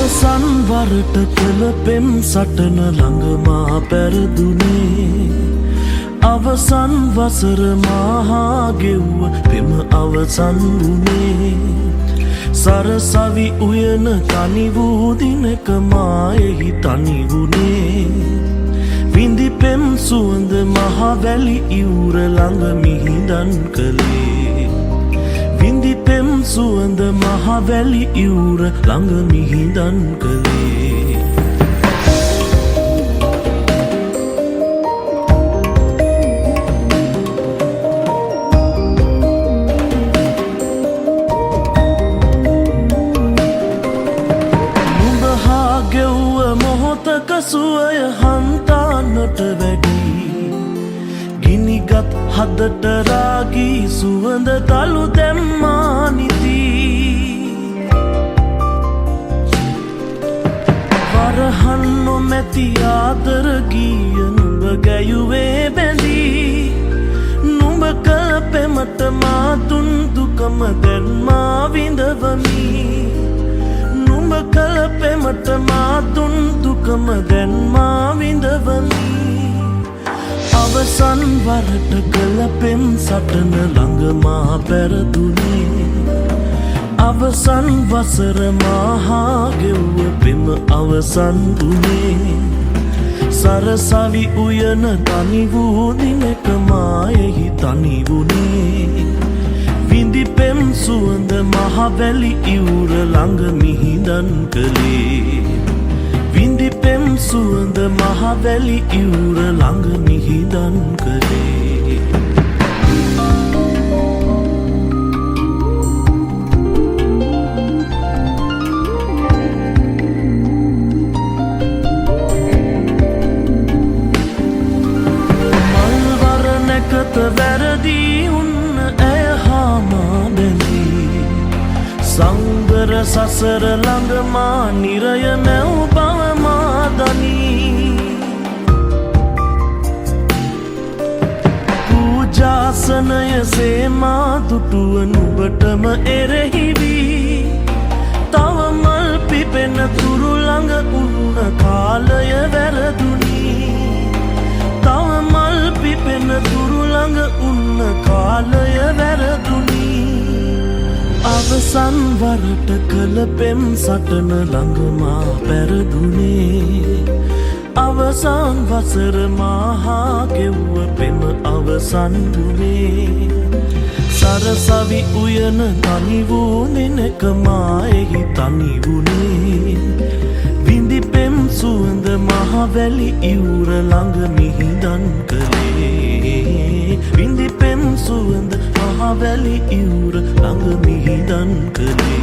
අවසන් වරට කළ පෙම් සටන ළඟමා පැරදුනේ අවසන් වසර මහා ගෙව්ව පෙම අවසන් වුණේ සරසවි උයන තනි වූ දිනක මායෙහි තනි වුණේ විඳි පෙම් සුවඳ මහා වැලි ඉවුර ළඟ මිහිදන් කළේ විඳි පෙම් සුවඳ මහා වැලි ඉවුර ළඟ මිහිදන් කළේ නුඹ හා ගෙව්ව මොහොතක සුවය හන්තානට වැඩි ගිනිගත් හදට රාගී සුවඳ තලු දැම්මා නිති වරහන් නොමැති ආදර ගීය නුඹ ගැයුවේ බැඳී නුඹ කළ පෙමට මා දුන් දුකම දැන් මා විඳවමි නුඹ කළ පෙමට මා දුන් දුකම දැන් මා විඳවමි අවසන් වරට කළ පෙම් සටන ළඟමා පැරදුනේ අවසන් වසර මහා ගෙව්ව පෙම අවසන් වුණේ සරසවි උයන තනි වූ දිනක මායෙහි තනි වුණේ විඳි පෙම් සුවඳ මහා වැලි ඉවුර ළඟ මිහිදන් කළේ විඳි පෙම් සුවඳ මහා වැලි ඉවුර ළඟ මිහිදන් කළේ මල්වර නැකත වැරදී උන්න ඇය හා මා බැඳී සංගර සසර ළඟ මා නිරය නැව් බව මා දනී පූජාසනය සේමා දුටුව නුඹටම එරෙහිවී තව මල් පිපෙන තුරු ළඟ උන්න කාලය වැරදුනී තව මල් පිපෙන තුරු ළඟ උන්න කාලය වැරදුනී අවසන් වරට කළ පෙම් සටන ළඟමා පැරදුනේ අවසන් වසර මහා ගෙව්ව පෙම අවසන් වුණේ සරසවි උයන තනි වූ දිනක මායෙහි තනි වුණේ විඳි පෙම් සුවඳ මහා වැලි ඉවුර ළඟ මිහිදන් කළේ විඳි පෙම් සුවඳ මහා වැලි ඉවුර ළඟ මිහිදන් කළේ